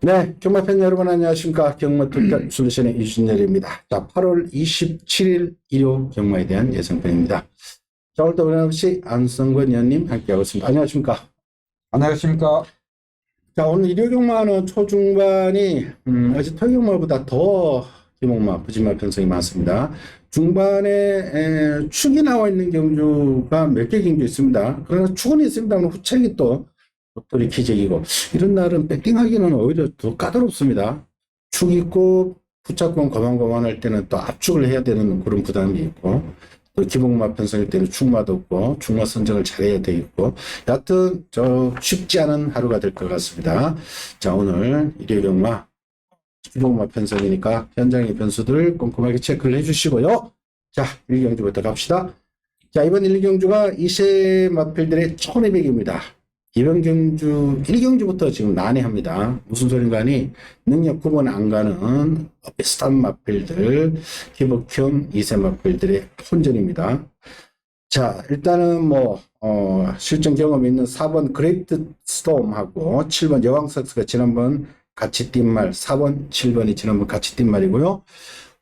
네, 경마팬 여러분 안녕하십니까. 경마투자 솔루션의 이준열입니다. 자, 8월 27일 일요 경마에 대한 예상편입니다. 자, 오늘도 변함없이 안성권 의원님 함께하고 있습니다. 안녕하십니까. 안녕하십니까. 자, 오늘 일요 경마는 초중반이 어제 토요 경마보다 더 기목마, 부진마 편성이 많습니다. 중반에 축이 나와 있는 경주가 몇 개 경주 있습니다. 그러나 축은 있습니다만 후책이 또 도토리 기적이고 이런 날은 배팅하기는 오히려 더 까다롭습니다. 축 있고 후차권 거만거만할 때는 또 압축을 해야 되는 그런 부담이 있고 또 기복마 편성일 때는 축마도 없고 축마 선정을 잘해야 되겠고 여하튼 쉽지 않은 하루가 될 것 같습니다. 자, 오늘 일요경마 기복마 편성이니까 현장의 변수들 꼼꼼하게 체크를 해주시고요. 자, 1경주부터 갑시다. 자, 이번 1경주가 이세 마필들의 1200입니다. 이번 경주 1경주부터 지금 난해합니다. 무슨 소린가 하니 능력 구분 안 가는 비슷한 마필들, 기복형 2세 마필들의 혼전입니다. 자, 일단은 실전 경험이 있는 4번 그레이트 스톰하고 7번 여왕석스가 지난번 같이 뛴 말, 4번, 7번이 지난번 같이 뛴 말이고요.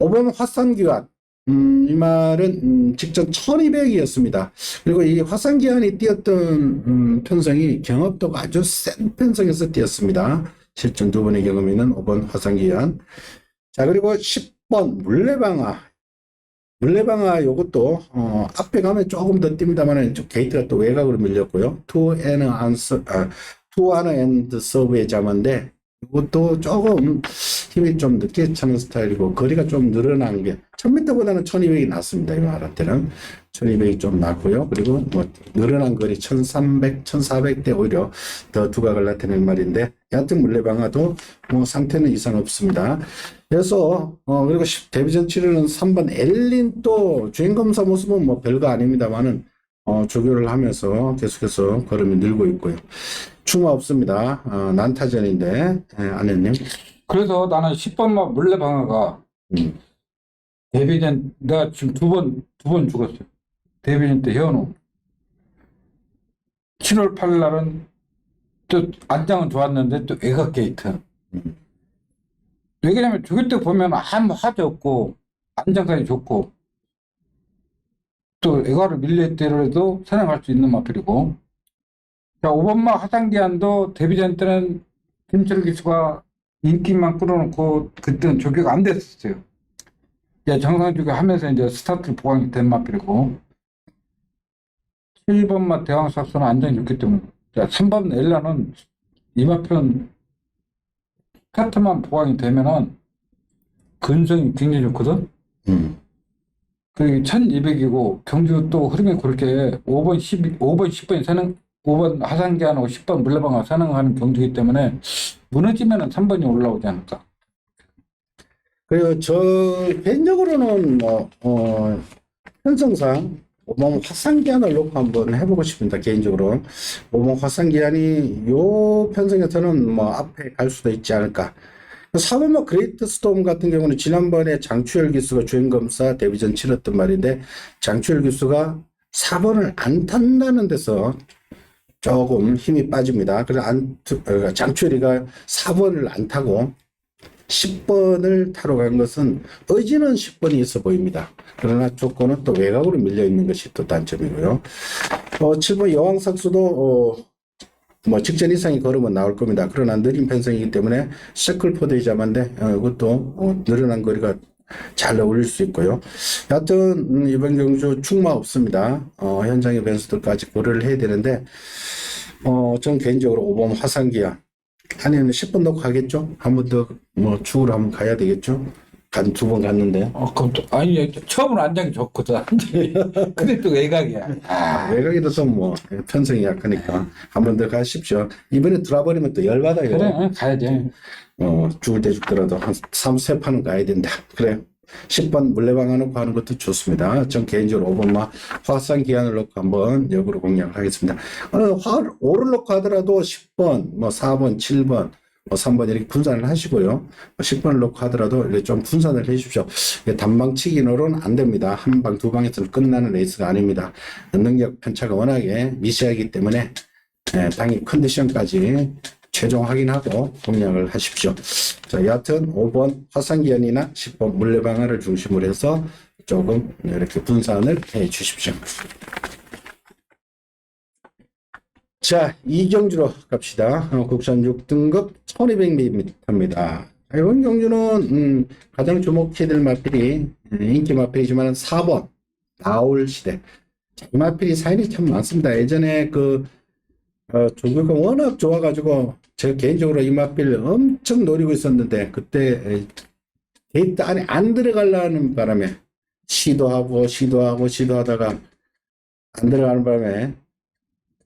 5번 화산기환, 이 말은 직전 1200이었습니다. 그리고 이 화산기환이 뛰었던 편성이 경합도가 아주 센 편성에서 뛰었습니다. 실전 두 번의 경험이 있는 5번 화산기환. 자, 그리고 10번 물레방아 요것도 앞에 가면 조금 더 뜁니다만 게이트가 또 외곽으로 밀렸고요. 투 아너 앤드 서브의 자만데 이것도 조금 힘이 좀 늦게 차는 스타일이고 거리가 좀 늘어난 게 1000m보다는 1200이 낫습니다. 이 말한테는 1200이 좀 낫고요. 그리고 늘어난 거리 1300, 1400대 오히려 더 두각을 나타낸 말인데 여하튼 물레방아도 상태는 이상 없습니다. 그래서 그리고 데뷔전 치르는 3번 엘린 또 주행검사 모습은 별거 아닙니다만은 조교를 하면서 계속해서 걸음이 늘고 있고요. 충마 없습니다. 난타전인데 안현님. 그래서 나는 10번마 물레방아가 데뷔전 내가 지금 두 번 죽었어요. 데뷔전 때 현우 7월 8일 날은 또 안장은 좋았는데 또 외곽 게이트. 왜냐면 죽을 때 보면 아무 하도 없고 안장까지 좋고 또 외곽을 밀렸더라도 선행할 수 있는 마필이고. 자, 5번마 화상기한도 데뷔전 때는 김철 기수가 인기만 끌어놓고 그때는 조교가 안 됐었어요. 이제 정상 조교 하면서 이제 스타트를 보강이 된 마필이고. 7번마 대왕삭소는 안정이 좋기 때문에. 자, 3번 엘라는 이 마필은 스타트만 보강이 되면은 근성이 굉장히 좋거든. 그리고 1200이고 경주 또 흐름이 그렇게 5번 10번이 사는 5번 하상기하고 10번 물레방아 사능하는 경주이기 때문에 무너지면은 3번이 올라오지 않을까. 그리고 저 개인적으로는 편성상 5번 화상기한을 놓고 한번 해보고 싶습니다. 개인적으로 5번 화상기한이 요 편성에서는 앞에 갈 수도 있지 않을까. 4번 그레이트 스톰 같은 경우는 지난번에 장추열 기수가 주행검사 데뷔전 치렀던 말인데 장추열 기수가 4번을 안 탄다는 데서 조금 힘이 빠집니다. 그래서 장추열이가 4번을 안 타고 10번을 타러 간 것은 의지는 10번이 있어 보입니다. 그러나 조건은 또 외곽으로 밀려 있는 것이 또 단점이고요. 7번 여왕삭수도 직전 이상의 걸음은 나올 겁니다. 그러나 느린 편성이기 때문에 서클포드의 자만데 이것도 늘어난 거리가 잘 어울릴 수 있고요. 여하튼 이번 경주 축마 없습니다. 현장의 변수들까지 고려를 해야 되는데 전 개인적으로 5번 화상기야 아니면 10번 넣고 가겠죠? 한 번 더 축으로 한번 가야 되겠죠? 두 번 갔는데. 그럼 또 아니 처음은 안장이 좋거든. 근데 또 외곽이야. 외곽에도 좀 편성이 약하니까 한 번 더 가십시오. 이번에 들어버리면 또 열받아요. 그래, 가야지. 죽을 때 죽더라도 한 3-4판은 가야 된다. 그래. 10번 물레방아 놓고 하는 것도 좋습니다. 전 개인적으로 5번마 화상 기한을 놓고 한번 역으로 공략을 하겠습니다. 5를 놓고 하더라도 10번, 4번, 7번, 3번 이렇게 분산을 하시고요. 10번을 놓고 하더라도 이렇게 좀 분산을 해 주십시오. 단방치기로는 안 됩니다. 한 방, 두 방에서 끝나는 레이스가 아닙니다. 능력 편차가 워낙에 미세하기 때문에 당일 컨디션까지 최종 확인하고 공략을 하십시오. 자, 여하튼 5번 화상기연이나 10번 물레방아를 중심으로 해서 조금 이렇게 분산을 해 주십시오. 자, 이경주로 갑시다. 국산 6등급 1200m입니다. 이번 경주는 가장 주목해야 될 마필이 인기 마필이지만 4번 나올시대. 이 마필이 사연이 참 많습니다. 예전에 조교가 워낙 좋아가지고 제가 개인적으로 이 마필 엄청 노리고 있었는데 그때 데이트 안에 안 들어가려는 바람에 시도하다가 안 들어가는 바람에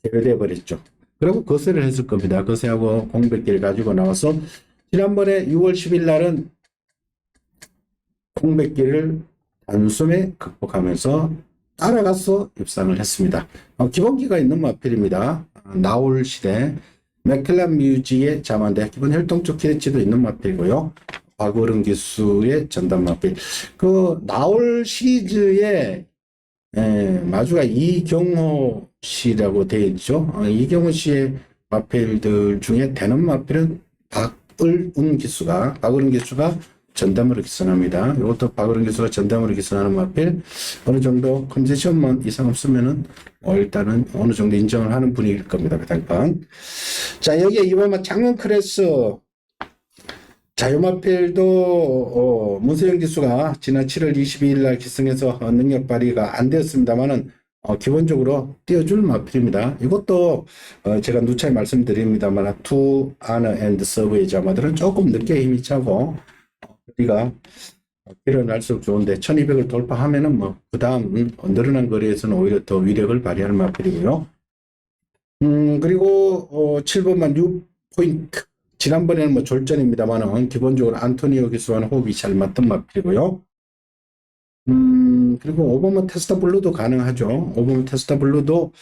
제외되어 버렸죠. 그리고 거세를 했을 겁니다. 거세하고 공백기를 가지고 나와서 지난번에 6월 10일 날은 공백기를 단숨에 극복하면서 따라가서 입상을 했습니다. 기본기가 있는 마필입니다. 나올 시대 맥클란 뮤지의 자만대 기본 혈통적 기대치도 있는 마필이고요. 박어른 기수의 전담 마필. 나올 시리즈의 마주가 이경호 씨라고 되어 있죠. 이경호 씨의 마필들 중에 대는 마필은 박어른 기수가 전담으로 기선합니다. 이것도 박어른 기수가 전담으로 기선하는 마필. 어느 정도 컨디션만 이상 없으면은 일단은 어느 정도 인정을 하는 분위기일 겁니다. 배당판. 자, 여기에 이번 장원 클래스 자유마필도 문세영 기수가 지난 7월 22일 날 기승해서 능력 발휘가 안 되었습니다만은 기본적으로 띄워줄 마필입니다. 이것도 제가 누차에 말씀드립니다만 투 아너 앤드 서브의 자마들은 조금 늦게 힘이 차고 우리가 일어날수록 좋은데 1200을 돌파하면은 그 다음 늘어난 거리에서는 오히려 더 위력을 발휘할 마필이고요. 그리고 7번만 6포인트. 지난번에는 졸전입니다만은 기본적으로 안토니오 기수와는 호흡이 잘 맞던 마필이고요. 그리고 5번만 테스타 블루도 가능하죠. 5번만 테스타 블루도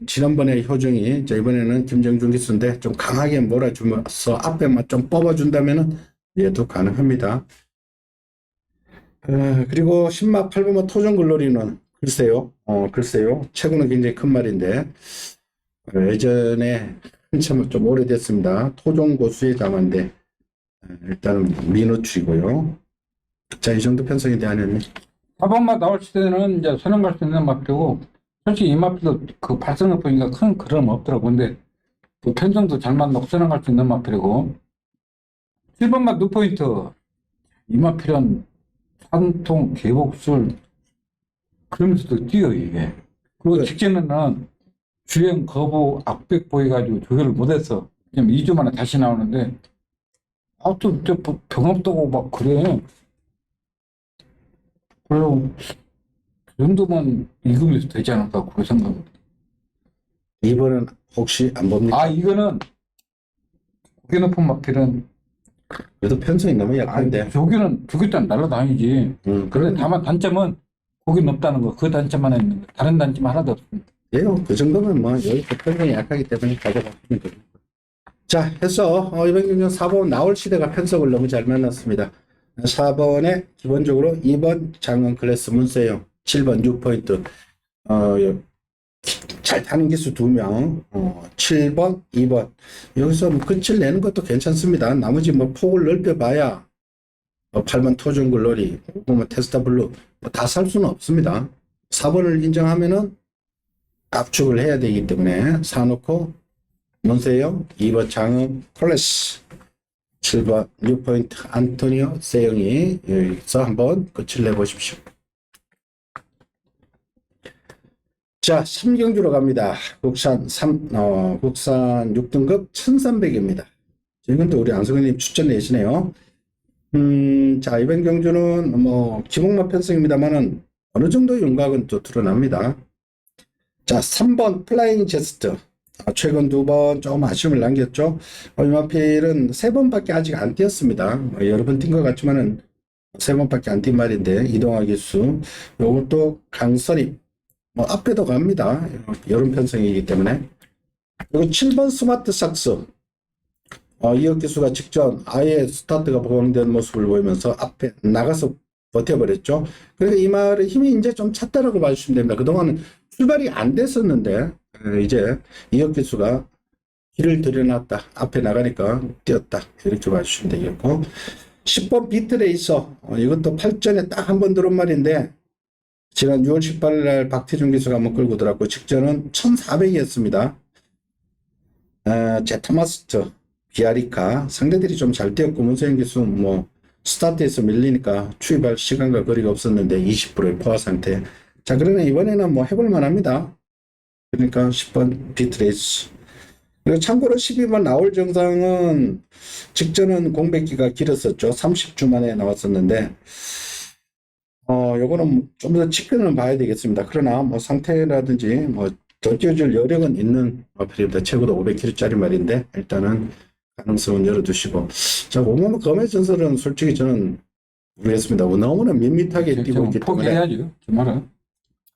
지난번에 효정이 이번에는 김정준 기수인데 좀 강하게 몰아주면서 앞에만 좀 뽑아준다면은 얘도 가능합니다. 그리고 10마 8번만 토종 글로리는 글쎄요. 최근은 굉장히 큰 말인데 예전에 한참 좀 오래됐습니다. 토종 고수의 자만데 일단은 민호출이고요. 자, 이 정도 편성이 되었네. 4번만 나올 때는 이제 선행 갈 수 있는 마필이고 솔직히 이 마필도 그 발성을 보니까 큰 그런 없더라고. 근데 그 편성도 잘 맞는 선행 갈 수 있는 마필이고 7번만 누포인트 이 마필은 산통 개복술 그러면서도 뛰어 이게. 그리고 직전에는 주행 거부 악백 보여가지고 조절을 못해서 그냥 2주 만에 다시 나오는데 또 병 없다고 막 그래. 그래서 그 정도면 읽으면서 되지 않을까 그런 생각입니다. 이번은 혹시 안 봅니까? 이거는 고개 높은 마필은 그래도 편성이 너무 약한데. 저기는 날라다니지. 그런데 다만 단점은 고개 높다는 거 그 단점만 있는 거 다른 단점 하나도 없습니다. 예요. 그 정도면 여기 편성이 약하기 때문에 가져가시면 됩니다. 자, 해서 이번 경기는 4번 나올 시대가 편성을 너무 잘 만났습니다. 4번에 기본적으로 2번 장원 클래스 문세영, 7번 6포인트 잘 타는 기수 2명, 7번, 2번 여기서 끝을 내는 것도 괜찮습니다. 나머지 폭을 넓혀봐야 8번 토종 글로리, 5번 테스타 블루 다 살 수는 없습니다. 4번을 인정하면은 압축을 해야 되기 때문에 사놓고 문세영, 2번 장은 클래스, 7번 6포인트 안토니오 세영이 여기서 한번 끝을 내보십시오. 자, 3경주로 갑니다. 국산 6등급 1300입니다. 이건 또 우리 안성현님 추천 내시네요. 자, 이번 경주는 기복마 편성입니다만은 어느 정도 윤곽은 또 드러납니다. 자, 3번 플라잉 제스트. 최근 2번 조금 아쉬움을 남겼죠. 이 마필은 3번밖에 아직 안 뛰었습니다. 여러 번 뛴 것 같지만은 3번밖에 안 뛴 말인데 이동화 기수. 요것도 강선입. 앞에도 갑니다. 여름 편성이기 때문에. 그리고 7번 스마트 삭스. 이혁 기수가 직전 아예 스타트가 보강된 모습을 보이면서 앞에 나가서 버텨버렸죠. 그러니까 이 말의 힘이 이제 좀 찼다라고 봐주시면 됩니다. 그동안은 출발이 안 됐었는데 이제 이혁 기수가 길을 들여놨다. 앞에 나가니까 뛰었다. 이렇게 봐주시면 되겠고. 10번 비트레이서. 이것도 8전에 딱 한 번 들어온 말인데, 지난 6월 18일 날 박태준 기수가 한번 끌고 들어왔고, 직전은 1400이었습니다. 제타마스터, 비아리카. 상대들이 좀 잘 뛰었고, 문세영 기수 뭐, 스타트에서 밀리니까 추입할 시간과 거리가 없었는데 20%의 포화 상태. 자, 그러면 이번에는 뭐 해볼만 합니다. 그러니까 10번 비트레이스. 그리고 참고로 12번 나올 정상은 직전은 공백기가 길었었죠. 30주 만에 나왔었는데, 요거는 좀 더 지켜는 봐야 되겠습니다. 그러나 뭐 상태라든지 뭐 더 뛰어줄 여력은 있는 마필입니다. 최고도 500kg짜리 말인데, 일단은 가능성은 열어두시고. 자, 오모모 검의 전설은 솔직히 저는 모르겠습니다. 너무나 밋밋하게 뛰고 있기 때문에. 포기해야죠. 그 말은.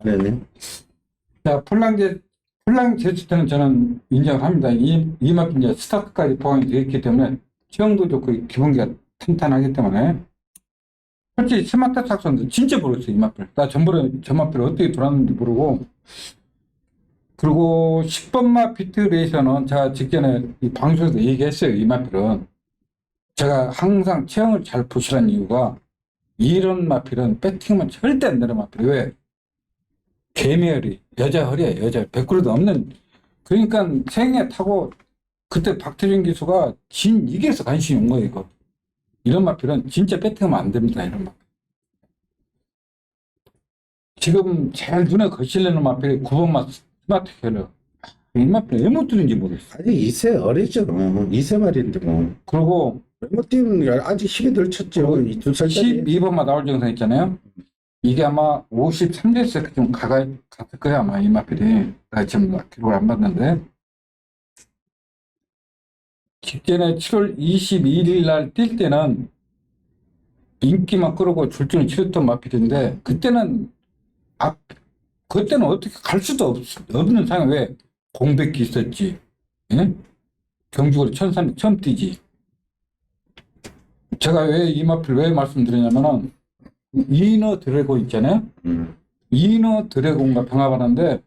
네네. 자, 폴랑 제스트는 저는 인정을 합니다. 이만큼 이제 스타트까지 보강이 되어 있기 때문에 취향도 좋고 기본기가 탄탄하기 때문에 솔직히 스마트 탁선도 진짜 모르겠어요. 이마필. 나 전마필을 어떻게 돌았는지 모르고. 그리고 10번마 비트 레이서는 제가 직전에 이 방송에서 얘기했어요. 이마필은 제가 항상 체형을 잘 보시라는 이유가, 이런 마필은 배팅만 절대 안 되는 마필. 왜? 개미허리, 여자 허리에 여자 100kg도 없는. 그러니까 생애 타고 그때 박태준 기수가 이게서 관심이 온 거예요. 이거. 이런 마필은 진짜 배팅하면 안 됩니다. 이런 마필. 지금 제일 눈에 거슬리는 마필이 9번마 스마트 헬러. 이 마필 왜 못 들은지 모르겠어. 아직 2세 어리죠. 2세 말인데 뭐. 그리고 못 뛰면 아직 힘이 덜 쳤죠. 이 2살짜리. 12번마 나올 정상 있잖아요. 이게 아마 53대에서 좀 갔을 거야, 아마 이 마필이. 나 지금 기록을 안 봤는데. 직전에 7월 22일 날 뛸 때는 인기만 끌고 줄줄이 치렀던 마필인데, 그때는 어떻게 갈 수도 없는 상황. 왜? 공백기 있었지. 예? 경주거리 1300 처음 뛰지. 제가 왜 이 마필 왜 말씀드리냐면은, 이너 드래곤 있잖아요. 이너 드래곤과 병합하는데,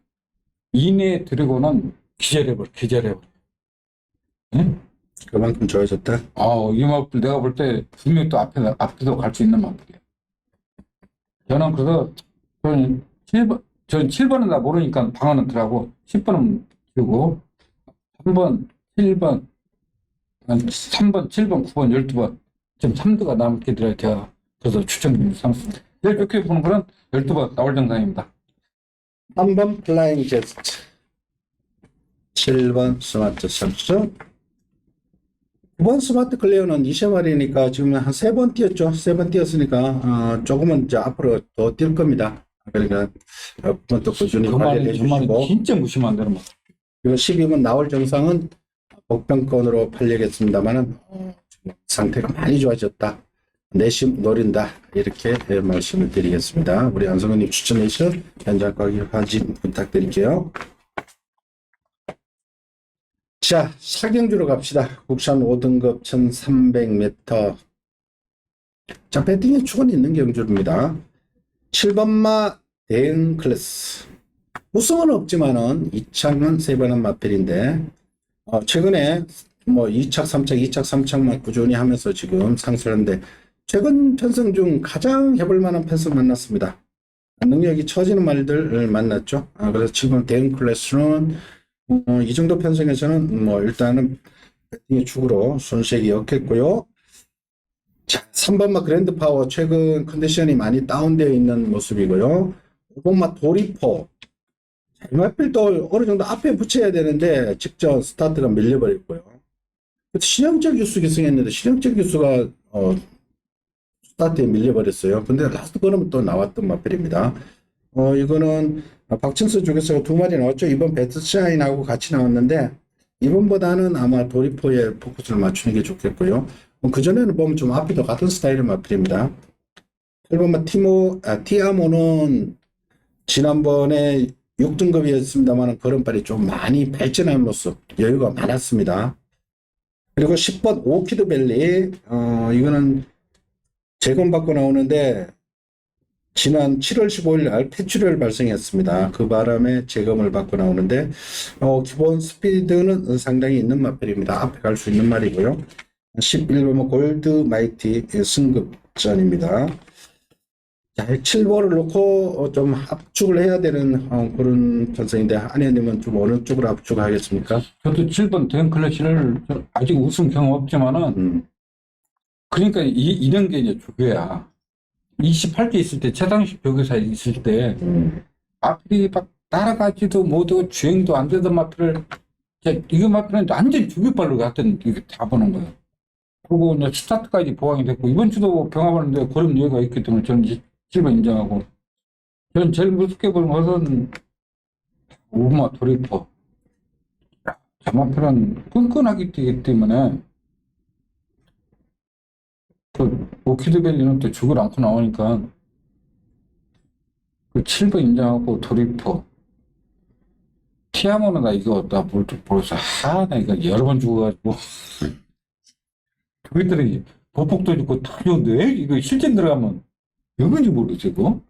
이너 드래곤은 기절해버려. 예? 그만큼 좋아졌다. 이 마필 내가 볼 때 분명히 또 앞에도 갈 수 있는 마필이에요. 저는 그래서 전 7번은 다 모르니까 방어는 들어가고 10번은 들고 3번, 7번, 3번, 7번, 9번, 12번 지금 3두가 남게 들어야 제가 그래서 추천드립니다. 상습니다. 제일 좋게 보는 거는 12번 나올 정상입니다. 3번 플라잉 제스트, 7번 스마트 샴수, 9번 스마트 클레어는 2세말이니까 지금 한 3번 뛰었죠. 3번 뛰었으니까 조금은 이제 앞으로 더 뛸 겁니다. 그러니까 한번 또 꾸준히 관리를 해주시고. 진짜 무시하면 안 되는 말. 그리고 12번 나올 정상은 복병권으로 팔리겠습니다만은 상태가 많이 좋아졌다. 내심 노린다. 이렇게 말씀을 드리겠습니다. 우리 안성훈님 추천해 주신 현장 가격 확인 부탁드릴게요. 자, 사경주로 갑시다. 국산 5등급 1300m. 자, 배팅의 축은 있는 경주입니다. 7번마 대응 클래스. 우승은 없지만은 2착은 3번은 마필인데, 최근에 뭐 2착, 3착만 꾸준히 하면서 지금 상승하는데, 최근 편성 중 가장 해볼 만한 편성 만났습니다. 능력이 처지는 말들을 만났죠. 그래서 지금 대응 클래스는 이 정도 편성에서는 뭐 일단은 배팅의 축으로 손색이 없겠고요. 자, 3번마 그랜드 파워 최근 컨디션이 많이 다운되어 있는 모습이고요. 5번마 도리포. 이마필도 어느 정도 앞에 붙여야 되는데 직접 스타트가 밀려버렸고요. 신영철 교수 기승했는데 신영철 교수가 스타트에 밀려버렸어요. 근데 라스트 번은 또 나왔던 마필입니다. 이거는 박진수 쪽에서 2마리 나왔죠. 이번 배트샤인하고 같이 나왔는데 이번보다는 아마 도리포에 포커스를 맞추는 게 좋겠고요. 그전에는 보면 좀 앞이도 같은 스타일의 마필입니다. 1번마 티아모는 지난번에 6등급이었습니다만 걸음발이 좀 많이 발전한 모습, 여유가 많았습니다. 그리고 10번 오키드밸리, 이거는 재검받고 나오는데 지난 7월 15일 날 폐출혈 발생했습니다. 그 바람에 재검을 받고 나오는데 기본 스피드는 상당히 있는 마펠입니다. 앞에 갈 수 있는 말이고요. 11번 골드 마이티 승급전입니다. 자, 7번을 놓고 좀 압축을 해야 되는 그런 편성인데 안혜님은 좀 어느 쪽으로 압축하겠습니까? 저도 7번 대형 클래시를 아직 우승 경험 없지만은 그러니까 이런 게 이제 조교야. 28개 있을 때 최당식 조교사 있을 때 마필이 막 따라가지도 못하고 주행도 안 되던 마필을 이거 마필은 완전 조교발로 갔던 이게 다 보는 거예요. 그리고 이제 스타트까지 보강이 됐고 이번 주도 병합하는데 그런 여유가 있기 때문에 저는 이제 7번 인정하고 저는 제일 무섭게 보는 것은 우마 도리퍼. 저 마필은 끈끈하기 때문에 그 오키드밸리는 또 죽을 않고 나오니까 그 7번 인정하고 도리퍼. 티아모는 나 이거 나 벌써 나 이거 여러 번 죽어가지고 그들이 보폭도 죽고 다 좋은데 이거 실전 들어가면 왜 그런지 모르겠어 이거.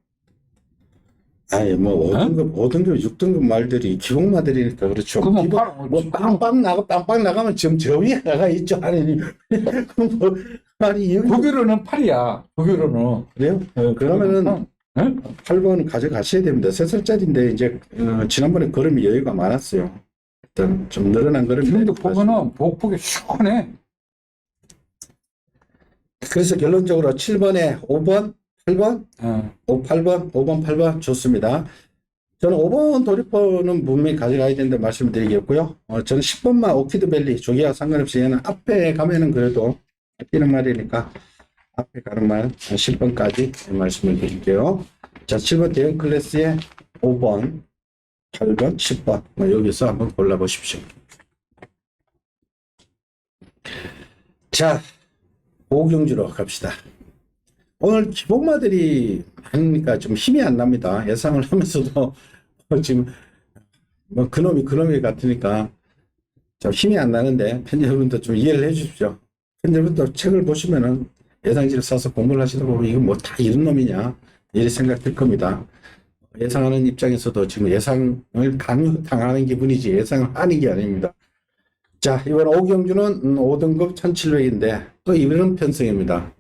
아예 뭐 5등급, 6등급 말들이 기복마들이니까 그렇죠. 그러면 뭐 빵빵 나가면 지금 저 위에 나가 있죠. 아니 뭐 아니 여기 독일어는 8이야. 독일어는. 그래요? 그러면은 8번 가져가셔야 됩니다. 3살짜리인데 이제 지난번에 걸음이 여유가 많았어요. 일단 좀 늘어난 걸음이. 지금도 보면은 보폭이 시원해. 그래서 결론적으로 7번에 5번, 8번, 어. 8번, 5번, 8번 좋습니다. 저는 5번 도리퍼는 분명히 가져가야 된다 말씀드리겠고요. 저는 10번만 오키드밸리 조기와 상관없이 얘는 앞에 가면은 그래도 뛰는 말이니까 앞에 가는 말 10번까지 말씀을 드릴게요. 자, 7번 대형 클래스의 5번, 8번, 10번 여기서 한번 골라보십시오. 자, 오경주로 갑시다. 오늘 기복마들이 하니까 좀 힘이 안 납니다. 예상을 하면서도 지금 뭐 그놈이 같으니까 좀 힘이 안 나는데 편집분도 좀 이해를 해 주십시오. 편집분도 책을 보시면은 예상지를 써서 공부를 하시다 보면 이거 뭐 다 이런 놈이냐 이런 생각 들 겁니다. 예상하는 입장에서도 지금 예상을 당하는 기분이지 예상을 하는 게 아닙니다. 자, 이번 오경주는 5등급 1700인데 또 이런 편성입니다.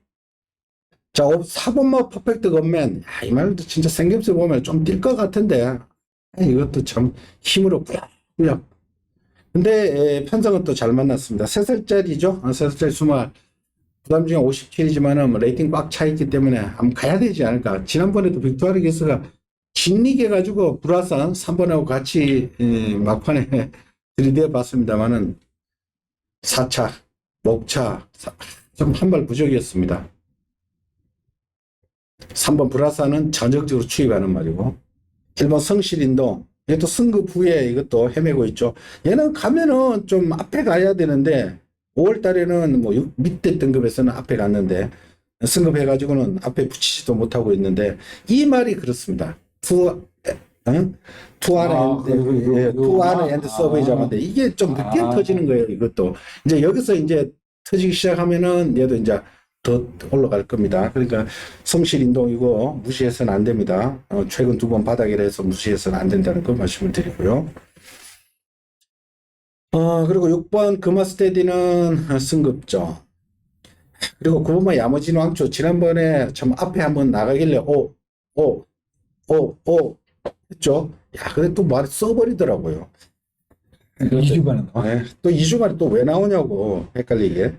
자, 4번마 퍼펙트 건맨. 이 말도 진짜 생김새 보면 좀 뛸 것 같은데 이것도 참 힘으로 꾸역꾸역. 근데 편성은 또 잘 만났습니다. 3살짜리죠. 3살짜리 수말 부담 중에 50킬이지만 레이팅 꽉 차 있기 때문에 한번 가야 되지 않을까. 지난번에도 빅토리 게스가 진리해가지고 불화산 3번하고 같이 막판에 들이대 봤습니다만은 4차, 목차 좀 한 발 부족이었습니다. 3번 불화산은 전적적으로 추입하는 말이고 1번 성실인동 이것도 승급 후에 이것도 헤매고 있죠. 얘는 가면은 좀 앞에 가야 되는데 5월 달에는 뭐 밑에 등급에서는 앞에 갔는데 승급해가지고는 앞에 붙이지도 못하고 있는데 이 말이 그렇습니다. 투 아는 엔드 서브웨이 잡았는데 이게 좀 늦게 터지는 거예요. 이것도 이제 여기서 이제 터지기 시작하면은 얘도 이제 더 올라갈 겁니다. 그러니까 성실인동이고 무시해서는 안 됩니다. 최근 2번 바닥이라 해서 무시해서는 안 된다는 거 말씀을 드리고요. 그리고 6번 금화스테디는 승급죠. 그리고 9번만 야머진 왕초 지난번에 참 앞에 한번 나가길래 했죠. 야, 근데 또 말 써버리더라고요. 2주 만에 나와. 네, 또 2주 만에 또 왜 나오냐고 헷갈리게.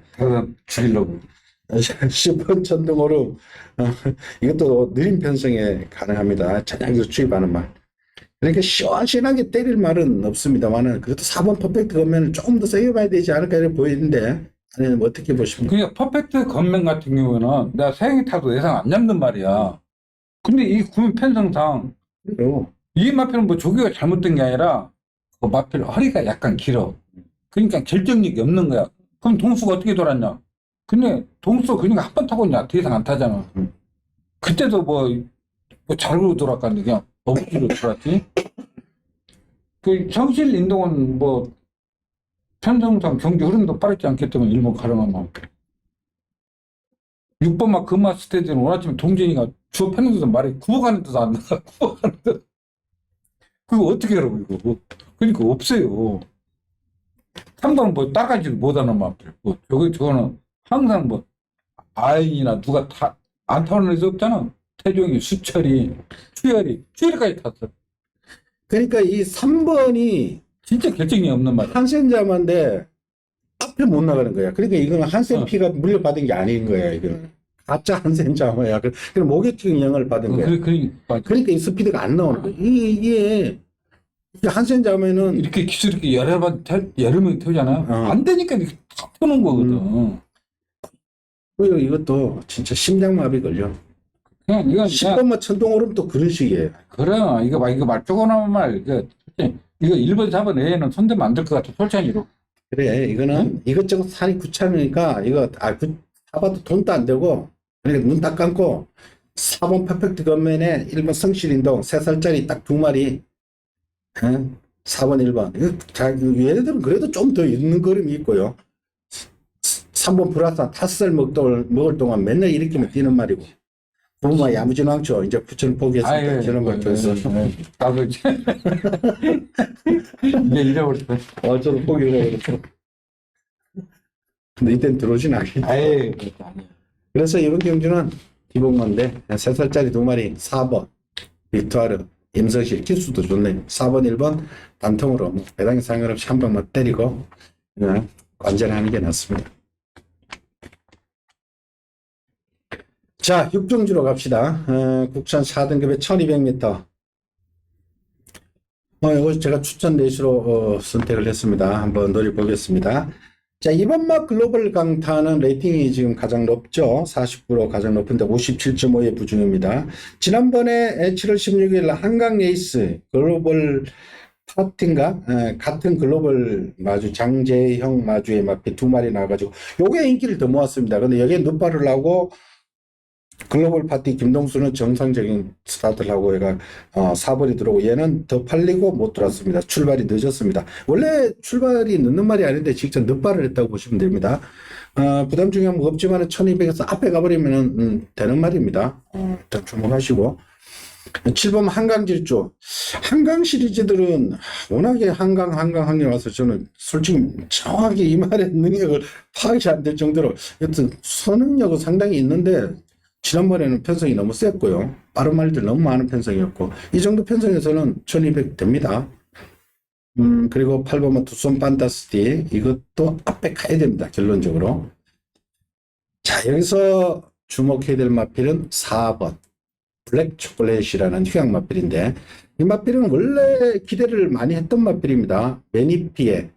죽이려고. 10번 천둥오름 이것도 느린 편성에 가능합니다. 전향적으로 추입하는 말. 그러니까 시원시원하게 때릴 말은 없습니다만은 그것도 4번 퍼펙트 가면 조금 더 세게 봐야 되지 않을까 이렇게 보이는데 아니, 뭐 어떻게 보십니까? 그냥 퍼펙트 건맨 같은 경우에는 내가 세행이 타도 예상 안 잡는 말이야. 근데 이 구면 편성상 그래요. 이 마필은 뭐 조기가 잘못된 게 아니라 그 마필 허리가 약간 길어. 그러니까 결정력이 없는 거야. 그럼 동수가 어떻게 돌았냐? 근데 동수 그러니까 한 번 타고 있냐? 더 이상 안 타잖아. 그때도 뭐 자르고 돌았는데 그냥 어부지로 돌았지. 그 성실 인동은 뭐 편성상 경기 흐름도 빠르지 않기 때문에 일본 가려면 6번 막 금화 스테디는 원하지만 동진이가 주업하는 데도 말이 구워가는 데도 안 나가. 구워가는 데 그거 어떻게 하라고 이거. 그러니까 없어요. 참고는 뭐 따가지를 못하는 맛들. 뭐 저거는 항상 뭐 아인이나 누가 안 타는 데서 없잖아. 태종이, 수철이, 추열이까지 탔어. 그러니까 이 3번이 진짜 결정이 없는 맛. 한센자마인데 앞에 못 나가는 거야. 그러니까 이거는 한센 어. 피가 물려받은 게 아닌 거야. 이거는 가짜 한센자마야. 그럼 목욕증 영향을 받은 거야. 그러니까 이 스피드가 안 나오는 거야. 이게 한센자마는 이렇게 기술 이렇게 여러 명 태우잖아. 안 되니까 이렇게 탁 펴는 거거든. 그리고 이것도 진짜 심장마비 걸려. 그냥 이건 10번만 천둥오름도 그런 식이에요. 그래. 이거 말 조그나만 말. 이거 1번, 4번 외에는 손대면 안 될 것 같아. 솔직히로. 그래, 이거는 이것저것 산이 귀찮으니까 이거 사봐도 돈도 안 되고 그러니까 눈 딱 감고 4번 퍼펙트 건맨에 1번 성실인동 3살짜리 딱 2마리 4번 1번 얘네들은 그래도 좀 더 있는 그림이 있고요. 3번 불화산 5살 먹을 동안 맨날 이렇게만 뛰는 말이고 부모가 야무진 왕초 이제 부처는 포기했으니까 저런 걸 줘서 나도 이제 잃어버렸어. 저도 포기를 해버렸어. 근데 이때는 들어오진 않겠지. 그래서 이번 경주는 기본건데 3살짜리 2마리 4번 빅투아르 임성실 기수도 좋네. 4번 1번 단통으로 뭐 배당이 상관없이 한 방만 때리고 그냥 관전하는 게 낫습니다. 자, 육종주로 갑시다. 국천 4등급의 1200m. 이거 제가 추천 레이스로 선택을 했습니다. 한번 노려보겠습니다. 자, 이번 막 글로벌 강타는 레이팅이 지금 가장 높죠. 40% 가장 높은데 57.5의 부중입니다. 지난번에 7월 16일 한강 레이스 글로벌 파트인가? 같은 글로벌 마주 장재형 마주의 마피 2마리 나와가지고 요게 인기를 더 모았습니다. 근데 여기에 눈발을 하고 글로벌 파티 김동수는 정상적인 스타트를 하고 얘가 4번이 들어오고 얘는 더 팔리고 못 들어왔습니다. 출발이 늦었습니다. 원래 출발이 늦는 말이 아닌데 직접 늦발을 했다고 보시면 됩니다. 부담 중요한 거 없지만 1200에서 앞에 가버리면 되는 말입니다. 일단 주목하시고 7번 한강질주. 한강 시리즈들은 워낙에 한강 와서 저는 솔직히 정확히 이 말의 능력을 파악이 안 될 정도로 여튼 선응력은 상당히 있는데 지난번에는 편성이 너무 셌고요. 빠른 말들 너무 많은 편성이었고 이 정도 편성에서는 1200 됩니다. 그리고 8번은 투손 판타스티 이것도 앞에 가야 됩니다. 결론적으로. 자, 여기서 주목해야 될 마필은 4번 블랙 초콜릿이라는 휴양 마필인데 이 마필은 원래 기대를 많이 했던 마필입니다. 매니피의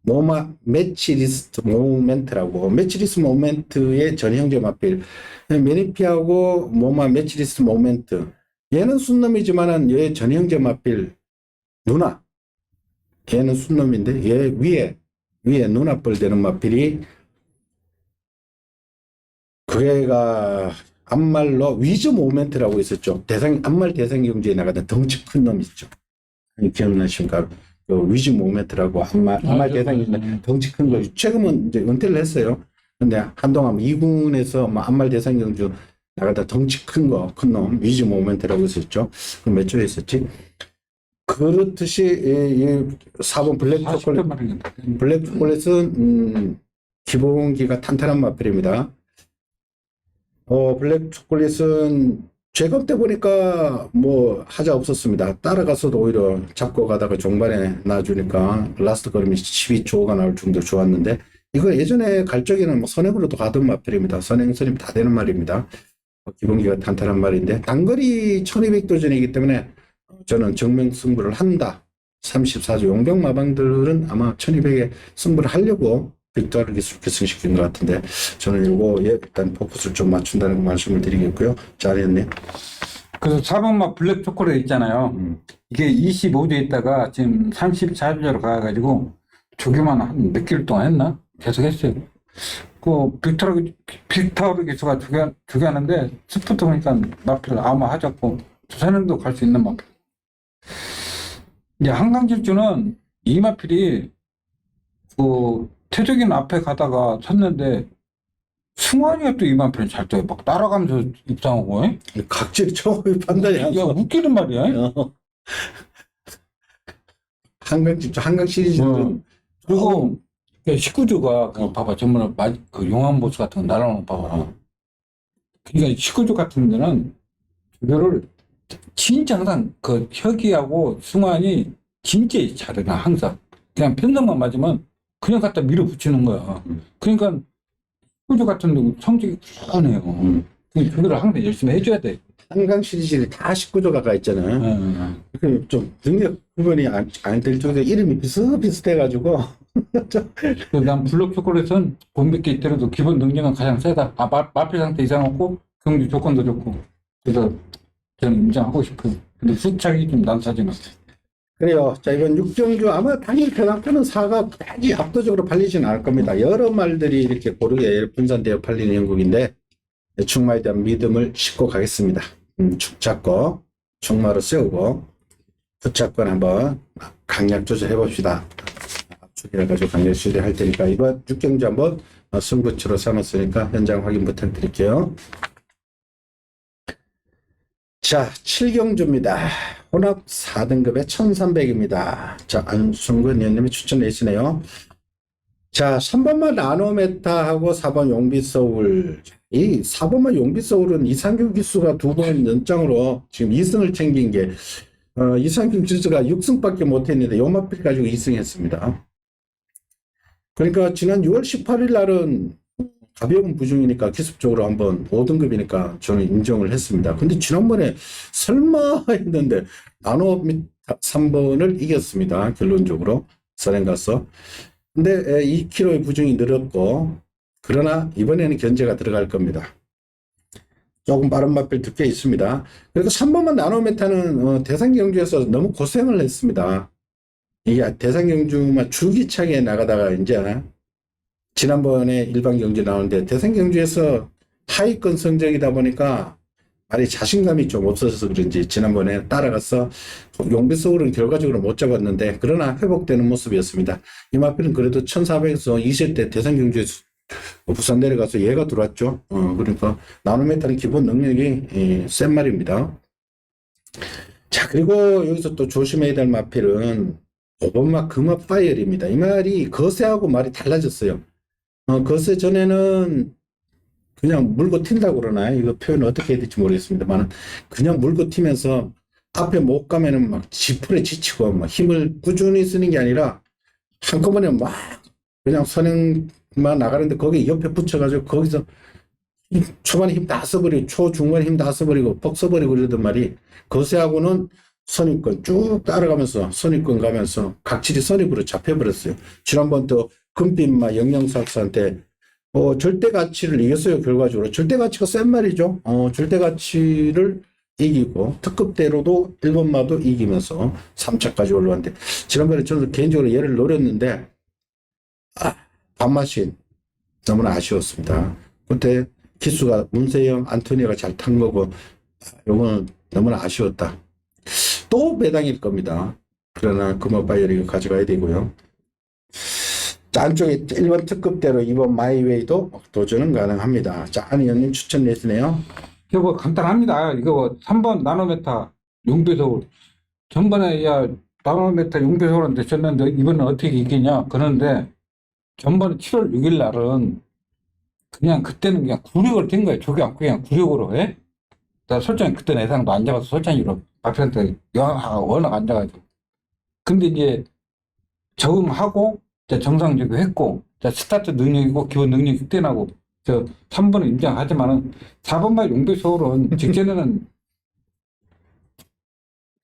모마 매치리스트 모멘트라고 매치리스트 모멘트의 전형제 마필 매니피하고 모마 매치리스트 모멘트 얘는 순놈이지만은 얘 전형제 마필 누나 얘는 순놈인데 얘 위에 누나뻘 되는 마필이 그 애가 앞말로 위즈 모멘트라고 있었죠. 앞말 대상 경주에 나가던 덩치 큰 놈 있죠. 기억나십니까? 위즈 모멘트라고 앞말 대상이 덩치 큰 거 최근은 이제 은퇴를 했어요. 근데 한동안 2군에서 앞말 대상 경주 나가다 덩치 큰 놈 위즈 모멘트라고 있었죠. 그 몇 조에 있었지? 그렇듯이 이 4번 블랙 초콜릿은 기본기가 탄탄한 마필입니다. 블랙 초콜릿은 제검 때 보니까 뭐 하자 없었습니다. 따라가서도 오히려 잡고 가다가 종반에 놔주니까 라스트 걸음이 12초가 나올 정도로 좋았는데 이거 예전에 갈 적에는 뭐 선행으로도 가던 마필입니다. 선임 다 되는 말입니다. 기본기가 탄탄한 말인데 단거리 1200 도전이기 때문에 저는 정면 승부를 한다. 34조 용병 마방들은 아마 1200에 승부를 하려고 빅투아르 기술 결승시킨 것 같은데 저는 이거에 일단 포커스를 좀 맞춘다는 말씀을 드리겠고요. 잘했네. 그래서 4번마 블랙 초콜릿 있잖아요. 이게 25조에 있다가 지금 34조로 가가지고 조교만 한 몇 개월 동안 했나? 계속 했어요. 그 빅투아르 기수가 조교하는데 스포트 보니까 마필 아마 하자고 두산행도 갈 수 있는 마필. 이제 한강질주는 이 마필이 태적인 앞에 가다가 섰는데 승환이가 또 이만 편 잘 떠요. 막 따라가면서 입상하고, 에? 각질이 처음에 판단이 안 야, 서. 웃기는 말이야. 한강 시리즈는 어. 그리고 19조가 봐봐 전부 그 용암 보스 같은 거 날아오는 거 봐봐. 그러니까 19조 같은 데는 그거를 진짜 항상 그 혁이하고 승환이 진짜 잘해 나 항상 그냥 편성만 맞으면 그냥 갖다 밀어붙이는 거야. 그러니까 19조 같은 데 성적이 훌륭해요. 그거를 항상 열심히 해줘야 돼. 한강 시리즈에 다 19조 가까이 있잖아요. 좀 능력 구분이 안 될 정도로 이름이 비슷해가지고. 난 블록 초콜릿은 공백기 있더라도 기본 능력은 가장 세다. 마필 상태 이상 없고 경기 조건도 좋고. 그래서 저는 인정하고 싶어요. 근데 수착이 좀 난사지는. 그래요. 자, 이번 6경주 아마 당일 배당표는 4가 아주 압도적으로 팔리지는 않을 겁니다. 여러 말들이 이렇게 고르게 분산되어 팔리는 형국인데 충마에 대한 믿음을 싣고 가겠습니다. 축 잡고 충마로 세우고 붙잡권 한번 강약 조절해 봅시다. 압축이라 가지고 강약 조절할 테니까 이번 6경주 한번 승부처로 삼았으니까 현장 확인 부탁드릴게요. 자, 7경주입니다. 혼합 4등급에 1300입니다. 자, 안순근 의원님이 추천해 주시네요. 자, 3번만 나노메타하고 4번 용비서울. 이 4번만 용비서울은 이상규 기수가 2번 연장으로 지금 2승을 챙긴 게, 이상규 기수가 6승밖에 못했는데 요마필 가지고 2승했습니다. 그러니까 지난 6월 18일 날은 가벼운 부중이니까 기습적으로 한번 5등급이니까 저는 인정을 했습니다. 근데 지난번에 설마 했는데 나노 3번을 이겼습니다. 결론적으로 선행 가서. 근데 2kg의 부중이 늘었고 그러나 이번에는 견제가 들어갈 겁니다. 조금 빠른 맛별 두께 있습니다. 그리고 3번만 나노메타는 대상 경주에서 너무 고생을 했습니다. 이게 대상 경주만 줄기차게 나가다가 이제 지난번에 일반 경주 나오는데 대상 경주에서 하위권 성적이다 보니까 말이 자신감이 좀 없어서 그런지 지난번에 따라가서 용비서울은 결과적으로 못 잡았는데 그러나 회복되는 모습이었습니다. 이마필은 그래도 1400에서 20대 대상 경주에서 부산 내려가서 얘가 들어왔죠. 그러니까 나노메타는 기본 능력이 센 말입니다. 자, 그리고 여기서 또 조심해야 될 마필은 5번마 금업 파이어입니다. 이 말이 거세하고 말이 달라졌어요. 거세 전에는 그냥 물고 튄다고 그러나요? 이거 표현을 어떻게 해야 될지 모르겠습니다만 그냥 물고 튀면서 앞에 못 가면은 막 지풀에 지치고 막 힘을 꾸준히 쓰는 게 아니라 한꺼번에 막 그냥 선행만 나가는데 거기 옆에 붙여가지고 거기서 초반에 힘 다 써버리고 초중반에 힘 다 써버리고 퍽 써버리고 그러던 말이 거세하고는 선입권 쭉 따라가면서 선입권 가면서 각질이 선입으로 잡혀버렸어요. 지난번 또 금빛마 영양사학사한테 절대 가치를 이겼어요. 결과적으로 절대 가치가 센 말이죠. 절대 가치를 이기고 특급대로도 1번마도 이기면서 3차까지 올라왔는데 지난번에 저는 개인적으로 얘를 노렸는데 밥맛이 너무나 아쉬웠습니다. 그때 기수가 문세영, 안토니오가 잘 탄 거고 이거는 너무나 아쉬웠다. 또 배당일 겁니다. 그러나 금호바이어를 가져가야 되고요. 자, 안쪽에 1번 특급대로 2번 마이웨이도 도전은 가능합니다. 자, 안 의원님 추천 내주네요. 이거 뭐 간단합니다. 이거 3번 나노메타 용배서울. 전번에 나노메타 용배서울한테 졌는데 이번엔 어떻게 이기냐. 그런데 전번에 7월 6일 날은 그냥 그때는 그냥 구력을 뛴 거예요. 저기 않고 그냥 구력으로 해. 나 솔직히 그때 예상도 안 잡아서 솔직히로 박한테 워낙 안 잡아가지고. 근데 이제 적응하고 정상적으로 했고 스타트 능력이고 기본 능력이 뛰어나고 3번은 인정하지만은 4번만 용배서울은 직전에는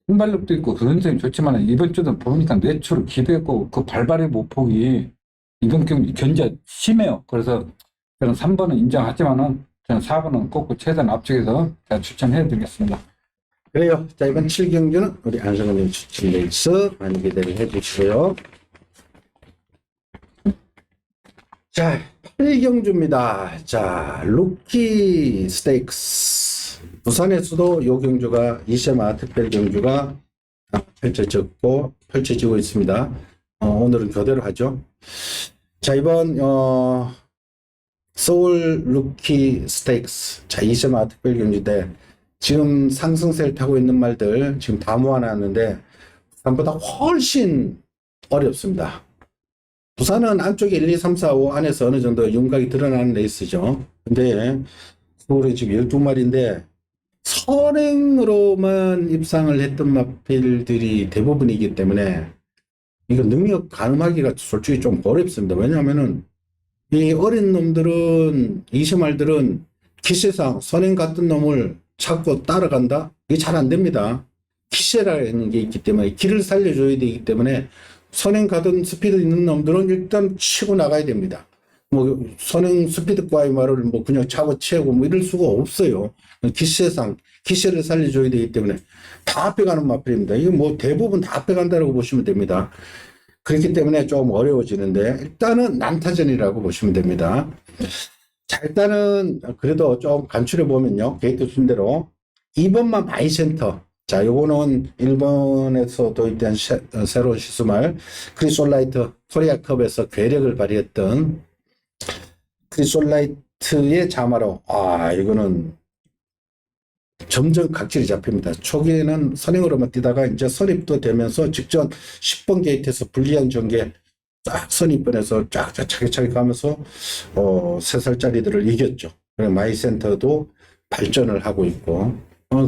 순발력도 있고 그런 점이 좋지만 이번 주는 보니까 뇌초를 기대했고 그 발발의 모폭이 이번 경기 견제 심해요. 그래서 저는 3번은 인정하지만은 저는 4번은 꼭 최대한 앞쪽에서 제가 추천해 드리겠습니다. 그래요. 자, 이번 7경주는 우리 안성근님 추천레이스 많이 기대를 해 주시고요. 자, 8경주입니다. 자, 루키 스테이크스. 부산에서도 요 경주가 이세마 특별 경주가 펼쳐지고 있습니다. 오늘은 교대로 하죠. 자, 이번 서울 루키 스테이크스. 자, 이시마 특별 경주대. 지금 상승세를 타고 있는 말들 지금 다 모아놨는데 부산보다 훨씬 어렵습니다. 부산은 안쪽에 1, 2, 3, 4, 5 안에서 어느 정도 윤곽이 드러나는 레이스죠. 근데 서울에 지금 12마리인데 선행으로만 입상을 했던 마필들이 대부분이기 때문에 이거 능력 가늠하기가 솔직히 좀 어렵습니다. 왜냐하면은 이 어린 놈들은, 이시말들은 기세상 선행 같은 놈을 찾고 따라간다? 이게 잘 안 됩니다. 기세라는 게 있기 때문에 길을 살려줘야 되기 때문에 선행 가던 스피드 있는 놈들은 일단 치고 나가야 됩니다. 뭐 선행 스피드과의 말을 뭐 그냥 차고 채우고 뭐 이럴 수가 없어요. 기세상 기세를 살려줘야 되기 때문에 다 앞에가는 마필입니다. 이거 뭐 대부분 다 앞에간다고 보시면 됩니다. 그렇기 때문에 좀 어려워지는데 일단은 난타전이라고 보시면 됩니다. 자, 일단은 그래도 좀 간추려 보면요. 게이트 순대로 2번만 마이센터. 자, 요거는 일본에서 도입된 새로운 시스말 크리솔라이트 코리아컵에서 괴력을 발휘했던 크리솔라이트의 자마로. 아, 이거는 점점 각질이 잡힙니다. 초기에는 선행으로만 뛰다가 이제 선입도 되면서 직전 10번 게이트에서 불리한 전개 쫙 선입변해서 쫙 차게 가면서 3살짜리들을 이겼죠. 마이센터도 발전을 하고 있고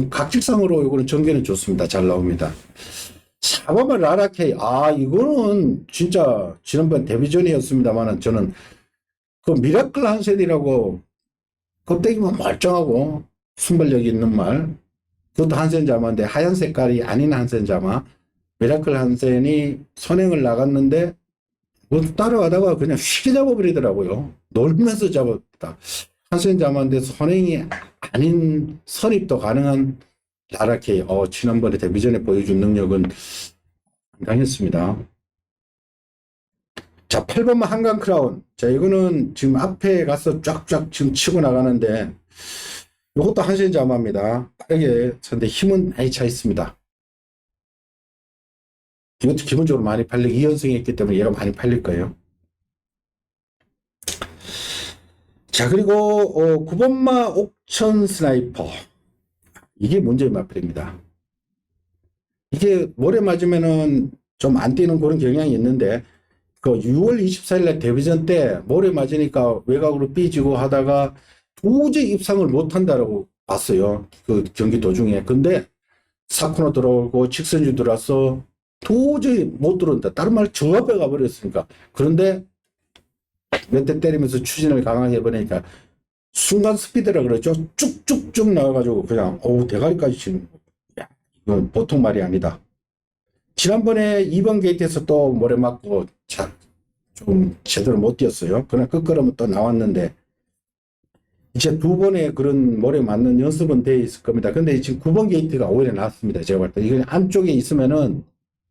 각질상으로 이거는 전개는 좋습니다. 잘 나옵니다. 4번은 라라케이. 아, 이거는 진짜 지난번 데뷔전이었습니다만 저는 그 미라클 한센이라고 껍데기만 멀쩡하고 순발력이 있는 말, 그것도 한센자마인데 하얀 색깔이 아닌 한센자마. 미라클 한센이 선행을 나갔는데 뭐 따라가다가 그냥 쉽게 잡아버리더라고요. 놀면서 잡았다. 한센자마인데 선행이 아닌 선입도 가능한 라라케이. 지난번에 데뷔전에 보여준 능력은 상당했습니다. 자, 8번만 한강 크라운. 자, 이거는 지금 앞에 가서 쫙쫙 지금 치고 나가는데 이것도 한센자마입니다. 빠르게 쳤는데 힘은 많이 차 있습니다. 이것도 기본적으로 많이 팔리고 2연승 했기 때문에 얘가 많이 팔릴 거예요. 자, 그리고 9번마 옥천 스나이퍼. 이게 문제의 마필입니다. 이게 모래 맞으면은 좀 안 뛰는 그런 경향이 있는데 그 6월 24일 날 데뷔전 때 모래 맞으니까 외곽으로 삐지고 하다가 도저히 입상을 못한다라고 봤어요. 그 경기 도중에. 근데 사코너 들어오고 직선주 들어와서 도저히 못 들어온다. 다른 말 저 앞에 가버렸으니까. 그런데 몇 대 때리면서 추진을 강하게 해버리니까 순간 스피드라 그러죠. 쭉쭉쭉 나와가지고 그냥 대가리까지 지금 이건 보통 말이 아니다. 지난번에 2번 게이트에서 또 모래 맞고 좀 제대로 못 뛰었어요. 그러나 끝걸음은 또 나왔는데 이제 2번에 그런 모래 맞는 연습은 돼 있을 겁니다. 근데 지금 9번 게이트가 오히려 낫습니다. 제가 볼 때. 이건 안쪽에 있으면은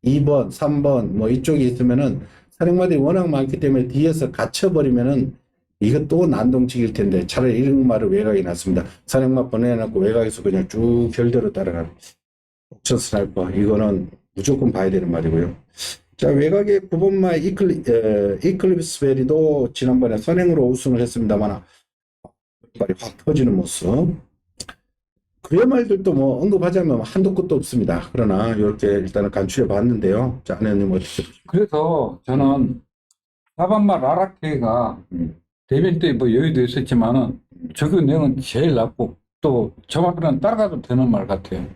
2번, 3번 뭐 이쪽에 있으면은 사령마들이 워낙 많기 때문에 뒤에서 갇혀버리면은 이것도 난동치기일 텐데 차라리 이런 말을 외곽에 놨습니다. 사령마 보내놓고 외곽에서 그냥 쭉 결대로 따라가는 옥천 스나이퍼. 이거는 무조건 봐야 되는 말이고요. 자, 외곽에 9번마 이클립스 베리도 지난번에 선행으로 우승을 했습니다만 발이 확 터지는 모습. 그의 말들도 뭐 언급하자면 한도 끝도 없습니다. 그러나 이렇게 일단은 간추려 봤는데요. 자, 안혜원님 어떻게 보십니까? 그래서 저는 4번마 라라케가 데뷔 때 뭐 여유도 있었지만은 적용 내용은 제일 낮고 또 저마필은 따라가도 되는 말 같아요.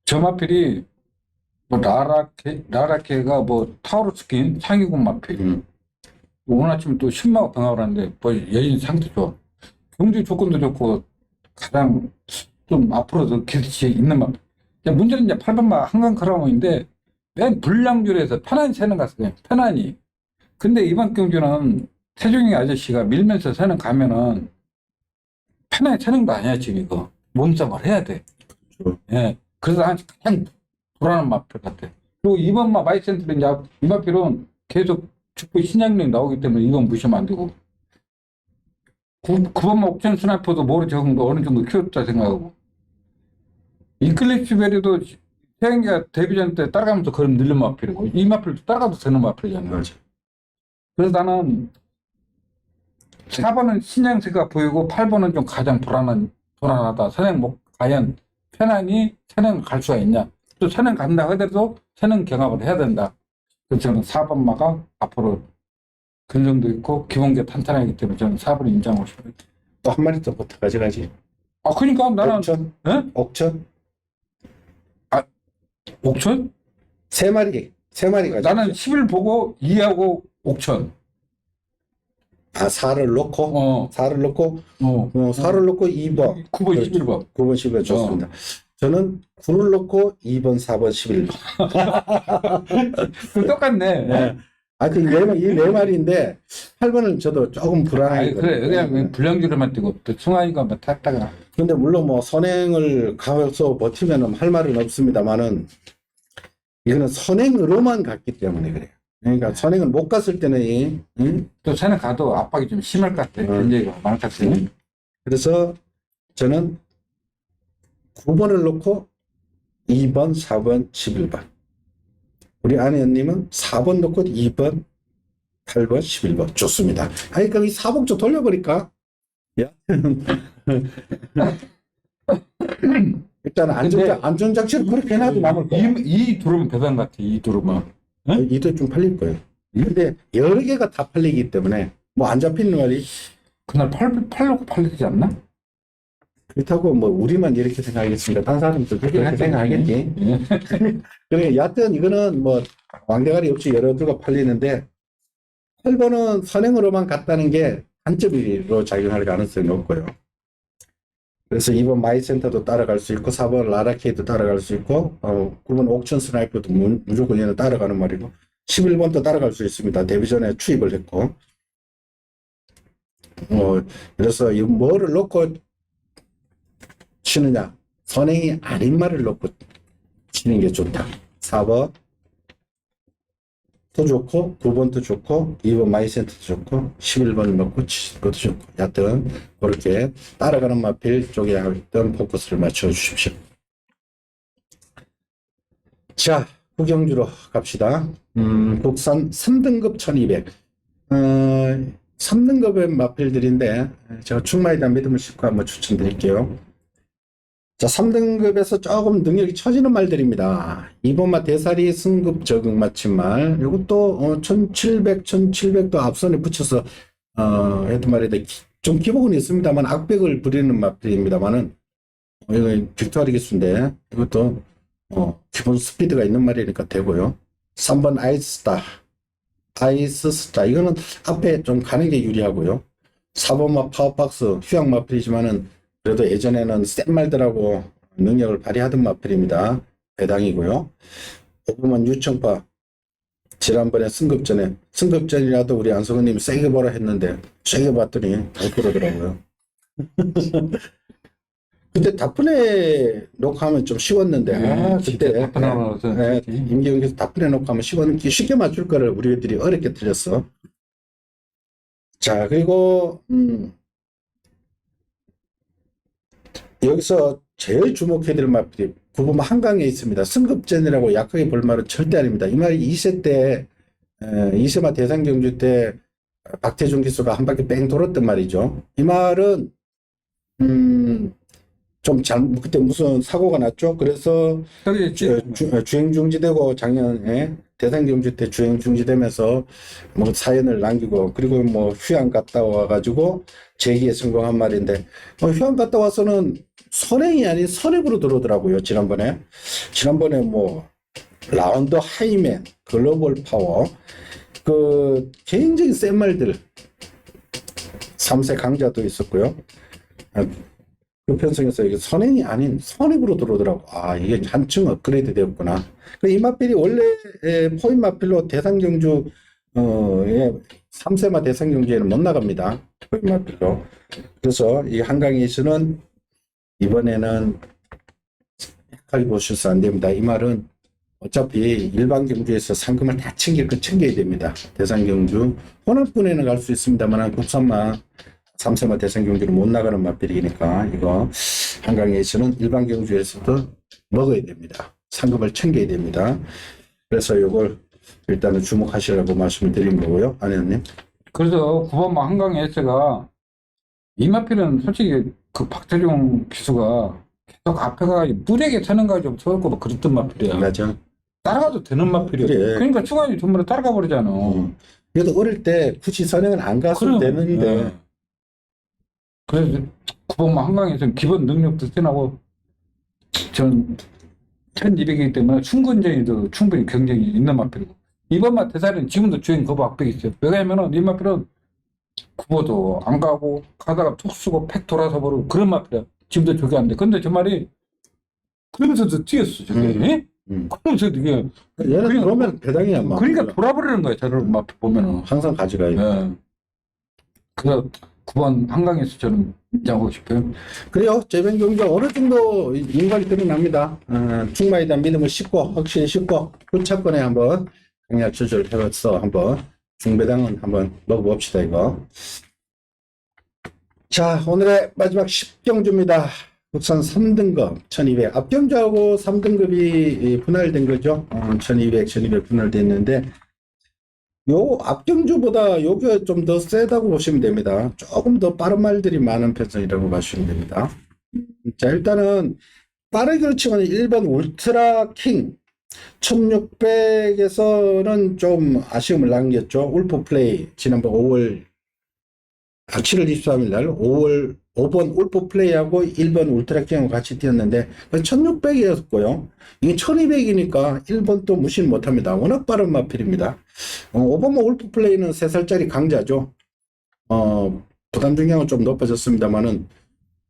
저마필이 뭐 라라케가 뭐 타우루스킨 상위군 마필. 오늘 아침에 또 신마가 등하고 하는데 뭐 여진 상태 좋아. 경기 조건도 좋고 가장 좀 앞으로 더 기대치 있는 마필. 문제는 이제 8번마 한강 크라운인데 맨 불량줄에서 편안히 새는 갔어요. 편안히. 근데 이번 경주는 태종이 아저씨가 밀면서 새는 가면은 편안히 새는 거 아니야 지금 이거. 몸싸움을 해야 돼. 그렇죠. 예. 그래서 그냥 불안한 마필 같아. 그리고 2번마 마이센트는 이제 이 마필은 계속 축구 신약력이 나오기 때문에 이건 무시하면 안 되고. 9번마 옥천 스나이퍼도 모래 적응도 어느 정도 키웠다 생각하고. 이클립스 베리도 태양기가 데뷔전 때 따라가면서 걸음 늘린 마필이고 이 마필도 따라가도 되는 마필이잖아요. 맞아. 그래서 나는 4번은 신양세가 보이고 8번은 좀 가장 불안하다. 선행 과연 편안히 선행을 갈 수가 있냐. 또 선행 간다 하더라도 선행 경합을 해야 된다. 그래서 저는 4번마가 앞으로 근성도 있고 기본기 탄탄하기 때문에 저는 4번을 인정하고 싶어요. 또 한 마리 더 붙어 가져가지. 그러니까 나는 옥천? 예? 옥천? 옥천? 세 마리 가져. 나는 10일 보고 2하고 옥천. 4를 놓고? 4를 놓고? 4를 놓고 2번. 9번, 그렇죠. 11번. 9번, 11번 좋습니다. 저는 9를 놓고 2번, 4번, 11번. 똑같네. 네. 이네 마리인데 8번은 저도 조금 불안하게. 그래. 그냥 불량주로만 뛰고 또 승환이가 뭐 탔다가. 근데 물론 뭐 선행을 가서 버티면 할 말은 없습니다만은 이거는 선행으로만 갔기 때문에 그래요. 그러니까 선행을 못 갔을 때는 또 선행 가도 압박이 좀 심할 것 같아. 굉장히 많을 것 같아. 그래서 저는 9번을 놓고 2번, 4번, 11번. 우리 안혜연님은 4번 놓고 2번, 8번, 11번. 좋습니다. 그럼 이 사복조 돌려버릴까? 야. 일단 안전장치를 그렇게 해놔도 남을 거야. 이 두르면 대단 같아. 이 두르면. 이도 좀 팔릴 거예요. 근데 여러 개가 다 팔리기 때문에 뭐 안 잡히는 말이 그날 팔려고 팔리지 않나? 그렇다고 뭐 우리만 이렇게 생각하겠습니다. 다른 사람도 그렇게 생각하겠지. 그러니까 여하튼 이거는 뭐 왕대가리 없이 여러 두가 팔리는데 8번은 선행으로만 갔다는 게 한점으로 작용할 가능성이 높고요. 그래서 2번 마이센터도 따라갈 수 있고 4번 라라케이도 따라갈 수 있고 9번 옥천 스나이퍼도 무조건 얘는 따라가는 말이고 11번도 따라갈 수 있습니다. 데뷔 전에 추입을 했고 그래서 이 뭐를 놓고 치느냐 선행이 아닌 말을 놓고 치는 게 좋다. 4번 도 좋고 9번도 좋고 2번 마이센터도 좋고 11번을 놓고 치는 것도 좋고 여하튼 그렇게 따라가는 마필 쪽에 어떤 포커스를 맞춰 주십시오. 자 구경주로 갑시다. 국산 3등급 1200 3등급의 마필들인데 제가 충만에 대한 믿음을 싣고 한번 추천드릴게요. 자, 3등급에서 조금 능력이 처지는 말들입니다. 2번마 대사리 승급 적응 마침말. 이것도 1700, 1700도 앞선에 붙여서 해도 말이다. 좀 기복은 있습니다만 악백을 부리는 마필입니다만은 이거 빅토리 기수인데 이것도 기본 스피드가 있는 말이니까 되고요. 3번 아이스스타 이거는 앞에 좀 가는 게 유리하고요. 4번마 파워박스 휴양 마필이지만은 그래도 예전에는 센 말들하고 능력을 발휘하던 마필입니다. 배당이고요. 5번만 유청파 지난번에 승급전이라도 우리 안성은님이 세게 보라 했는데 세게 봤더니 못 그러더라고요. 그때 다프네 녹화하면 좀 쉬웠는데 그때 임기영께서 다프네 녹화하면 쉽게 맞출 거를 우리들이 어렵게 틀렸어. 자 그리고 여기서 제일 주목해야 될 마필이 9번 한강에 있습니다. 승급전이라고 약하게 볼 말은 절대 아닙니다. 이 말이 2세 때 2세마 대상경주 때 박태준 기수가 한 바퀴 뺑 돌았단 말이죠. 이 말은 그때 무슨 사고가 났죠. 그래서 주행 중지되고 작년에 대상경주 때 주행 중지되면서 뭐 사연을 남기고 그리고 뭐 휴양 갔다 와가지고 재기에 성공한 말인데 휴양 갔다 와서는 선행이 아닌 선행으로 들어오더라고요. 지난번에 뭐 라운드 하이맨 글로벌 파워 굉장히 센 말들 3세 강자도 있었고요. 그 편성에서 이게 선행이 아닌 선행으로 들어오더라고. 이게 한층 업그레이드 되었구나. 이 마필이 원래 포인 마필로 대상경주 3세마 대상경주에는 못 나갑니다. 포인 마필로. 그래서 이 한강에 있으는 이번에는 약하게 보셔서 안 됩니다. 이 말은 어차피 일반 경주에서 상금을 다 챙겨야 됩니다. 대상경주 혼합군에는 갈 수 있습니다만 국산마 3세마 대상경주를 못 나가는 마필이니까 이거 한강에서는 일반 경주에서도 먹어야 됩니다. 상금을 챙겨야 됩니다. 그래서 이걸 일단은 주목하시라고 말씀을 드린 거고요. 안혜연님. 그래서 9번 한강 S가 이마필은 솔직히 그 박태종 기수가 계속 앞에가 무리하게 타는 가좀 서울고 막 그랬던 마필이야. 맞아. 따라가도 되는 마필이야. 그래. 그러니까 중간에 전부 다 따라가 버리잖아. 그래도 어릴 때 굳이 선행을 안 갔으면 되는데. 예. 그래서 9번 한강에서는 기본 능력도 뛰어나고 전 1200이기 때문에 충근전에도 충분히 경쟁이 있는 마필이고 이번만 대사는 지금도 주행 거부 압박이 있어요. 왜냐면은 이 마필은 9번도 안 가고 가다가 툭 쓰고 팩 돌아서 버리고 그런 마필이야. 지금도 저게 안 돼. 근데 저 말이 그러면서도 뛰었어 저게. 예? 그러면서 이게 얘는 그냥- 그러면 배당이야. 막. 그러니까 돌아버리는 거야 저를 마필 보면은. 항상 가져가야 돼. 예. 그래서 9번 한강에서 저는 인정하고 싶어요. 그래요. 재변 경기 어느 정도 인과를 드러납니다. 충만에 대한 믿음을 싣고 확실히 싣고 후차권에 한번 강약 조절해서 한번 중배당은 한번 먹어봅시다 이거. 자, 오늘의 마지막 10경주입니다. 국산 3등급 1200 앞경주하고 3등급이 분할된 거죠. 1200, 1200 분할됐는데 요 앞경주보다 요게 좀 더 세다고 보시면 됩니다. 조금 더 빠른 말들이 많은 편성이라고 보시면 됩니다. 자, 일단은 빠르게 치면 1번 울트라 킹 1600에서는 좀 아쉬움을 남겼죠. 울프 플레이 지난번 7월 23일 날 5번 울프 플레이하고 1번 울트라 킹하고 같이 뛰었는데 1600이었고요. 이게 1200이니까 1번 또 무시를 못합니다. 워낙 빠른 마필입니다. 5번 울프 플레이는 3살짜리 강자죠. 부담 중량은 좀 높아졌습니다만은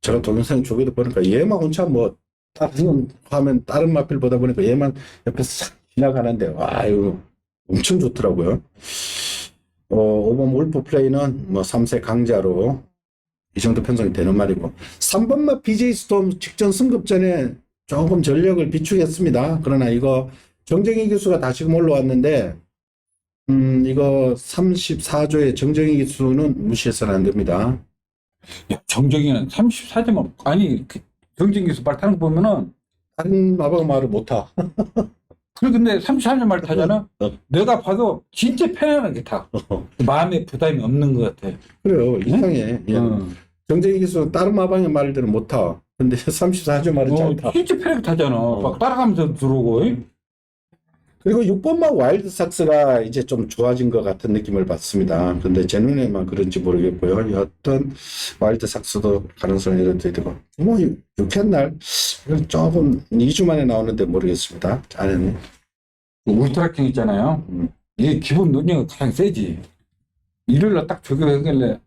제가 동영상 조개도 보니까 얘만 혼자 뭐 다른 화면 다른 마필 보다 보니까 얘만 옆에서 싹 지나가는데 와 이거 엄청 좋더라고요. 5번 울프 플레이는 뭐 3세 강자로 이 정도 편성이 되는 말이고 3번마 BJ 스톰 직전 승급전에 조금 전력을 비축했습니다. 그러나 이거 정정희 기수가 다시금 올라왔는데 이거 34조의 정정희 기수는 무시해서는 안 됩니다. 야, 정정이는 34점은 아니 정정기수 말 타는 거 보면은 다른 마법 말을 못 타. 그래 근데 34점 말 타잖아. 어. 내가 봐도 진짜 편안하게 타. 마음에 부담이 없는 것 같아. 그래요. 이상해. 예. 어. 정정희 기수 다른 마방의 말들은 못 타. 근데 34조 말은 잘 타. 진짜 편하게 타잖아. 막 따라가면서 들어오고. 그리고 6번마 와일드 삭스가 이제 좀 좋아진 것 같은 느낌을 받습니다. 근데 제 눈에만 그런지 모르겠고요. 어떤 와일드 삭스도 가능성이 열어둬야 되고, 뭐, 유쾌한 날, 조금 2주 만에 나오는데 모르겠습니다. 안에는. 울트라킹 있잖아요. 이게 기본 능력이 가장 세지. 일요일날 딱 조교하길래,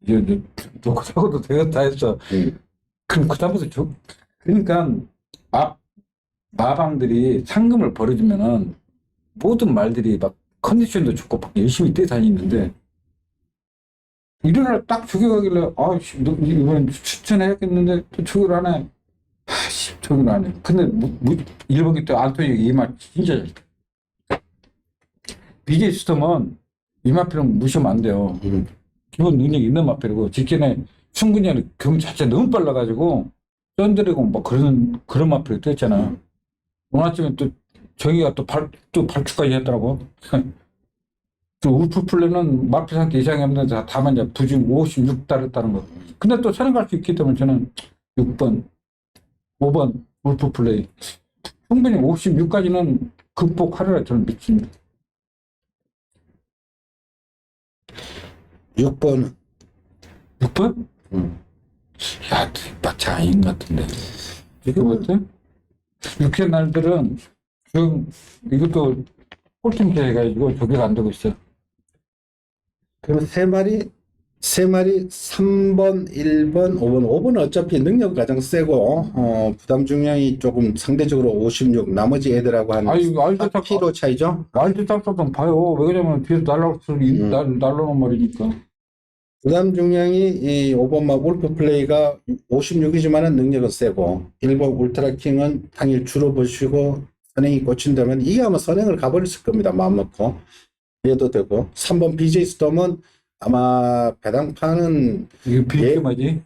이제 놓고 사고도 되겠다 했어. 그럼 그다음부터 그러니까, 마방들이 상금을 벌어주면은 모든 말들이 막 컨디션도 좋고 막 열심히 뛰어다니는데 일요일날 딱 조교하길래 너 이번엔 추천해야겠는데 또 조교를 안 해. 조교를 안 해. 근데 일본기 때 안토니가 이 말 진짜 잘 돼. BJ 스톰은 이 마필은 무시하면 안 돼요. 기본 능력이 있는 마필이고 직전에 충분히 경 자체가 너무 빨라가지고 썬드래곤 뭐 그런 마필이 또 했잖아. 오늘 아침에 또 저기가 또 발주까지 했더라고. 또 울프 플레이는 마필 상태 이상이 없는데 다만 이제 부중 56 따랐다는 거. 근데 또 선행할 수 있기 때문에 저는 6번, 5번 울프 플레이 충분히 56까지는 극복하리라 저는 믿습니다. 6번. 6번? 야, 마치 아닌 것 같은데. 이거 같아? 육회 날들은 지금 이것도 꼴팀 해가지고 조개가 안 되고 있어. 그럼 세 마리 3번, 1번, 5번은 어차피 능력 가장 세고 부담 중량이 조금 상대적으로 56 나머지 애들하고 한 알죠. 4kg 차이죠. 와일드 짝짝좀 봐요. 왜 그러냐면 뒤에서 날라오는 말이니까. 부담 중량이 이 5번마 울프 플레이가 56이지만 능력은 세고 1번 울트라킹은 당일 줄어보시고 선행이 꽂힌다면 이게 아마 선행을 가버렸을 겁니다. 마음 먹고 얘도 되고 3번 BJ 스톰은 아마 배당파는 이게 비기마지?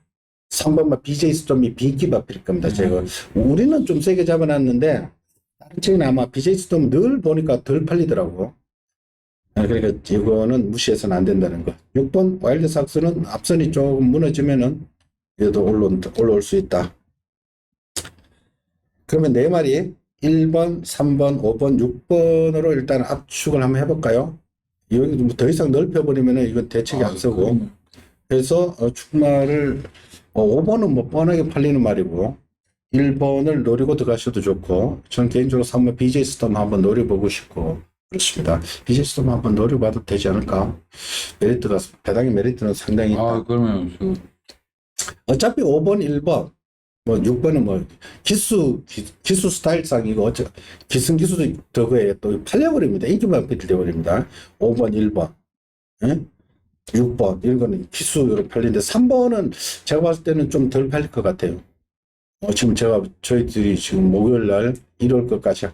3번마 BJ 스톰이 비기 바뀔 겁니다. 제가 우리는 좀 세게 잡아놨는데 다른 책은 아마 BJ 스톰 늘 보니까 덜 팔리더라고. 그러니까 이거는 무시해서는 안 된다는 거. 6번 와일드삭스는 앞선이 조금 무너지면은 얘도 올라올 수 있다. 그러면 네 마리 1번, 3번, 5번, 6번으로 일단 압축을 한번 해볼까요? 여기 더 이상 넓혀버리면은 이건 대책이 안 쓰고. 그럼요. 그래서 축마를 5번은 뭐 뻔하게 팔리는 말이고 1번을 노리고 들어가셔도 좋고 전 개인적으로 3번 BJ 스톰 한번 노려보고 싶고 그렇습니다. BJ 스톰 한번 노려봐도 되지 않을까? 메리트가 배당의 메리트는 상당히 있다. 그러면 어차피 5번, 1번 뭐 6번은 뭐 기수 스타일상 이거 기승기수도 저거에 또 팔려버립니다. 인기만 되어버립니다. 5번, 1번. 예? 6번 이거는 기수로 팔리는데 3번은 제가 봤을 때는 좀 덜 팔릴 것 같아요. 지금 저희들이 지금 목요일 날 일요일 것까지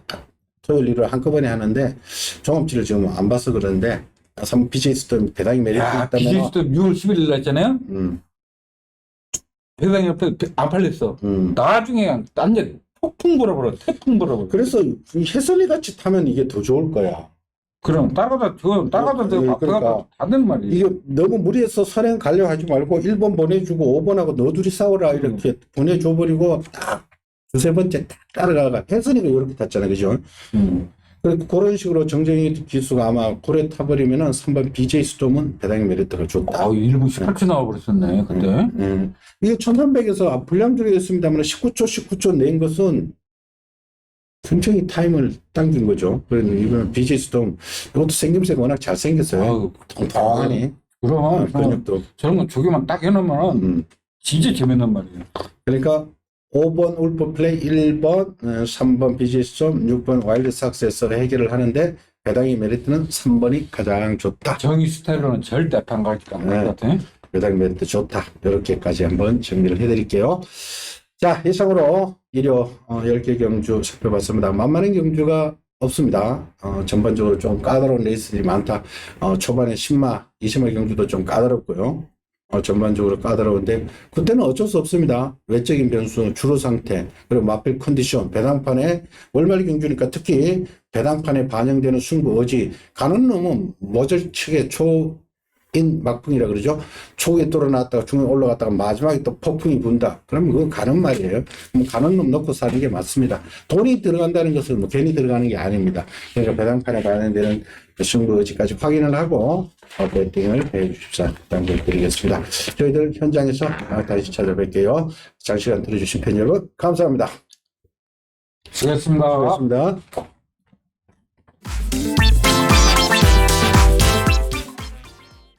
토요일 일요일 한꺼번에 하는데 종합치를 지금 안 봐서 그런데 3번 BJ스도 배당이 매력이 있다면 BJ스도 6월 11일 날 했잖아요. 배당이 없어 안 팔렸어. 나중에 완전 폭풍 불어버려, 태풍 불어버려. 그래서 해설이 같이 타면 이게 더 좋을 거야. 그럼 따라다 그러니까 다 되는 말이야. 이게 너무 무리해서 선행 가려고 하지 말고 1번 보내주고 5번하고 너 둘이 싸워라 이렇게 보내줘버리고 딱 두세 번째 딱 따라가가 해선이가 이렇게 탔잖아, 그죠? 그런 식으로 정정희 기수가 아마 고래 타버리면은 3번 BJ 스톰은 배당의 메리트가 좋다. 1분 18초 나와버렸었네, 그때. 이게 1300에서 불량조리였습니다만 19초 낸 것은 굉장히 타임을 당긴 거죠. 그래서 이번 BJ 스톰 이것도 생김새가 워낙 잘생겼어요. 통통하니. 그럼 근육도. 저런 거 조개만 딱 해놓으면 진짜 재밌는 말이에요. 그러니까 5번 울프 플레이, 1번, 3번 BJ 스톰, 6번 와일드 삭스에서 해결을 하는데 배당의 메리트는 3번이 가장 좋다. 정의 스타일로는 절대 안 갈 것 같아. 배당 메리트 좋다. 이렇게까지 한번 정리를 해드릴게요. 자, 이상으로 일요 10개 경주 살펴봤습니다. 만만한 경주가 없습니다. 전반적으로 좀 까다로운 레이스들이 많다. 초반에 10마, 20마 경주도 좀 까다롭고요. 전반적으로 까다로운데 그때는 어쩔 수 없습니다. 외적인 변수, 주로 상태, 그리고 마필 컨디션, 배당판에 월말 경주니까 특히 배당판에 반영되는 승부 의지, 가는 놈은 모절 측의 초인 막풍이라 그러죠. 초에 뚫어놨다가 중에 올라갔다가 마지막에 또 폭풍이 분다. 그러면 그건 가는 말이에요. 가는 놈 넣고 사는 게 맞습니다. 돈이 들어간다는 것은 뭐 괜히 들어가는 게 아닙니다. 그러니까 배당판에 반영되는 승부 의지까지 확인을 하고 배팅을 해 주십사 당부드리겠습니다. 저희들 현장에서 다시 찾아뵐게요. 장시간 들어주신 팬 여러분 감사합니다. 수고했습니다. 수고하셨습니다.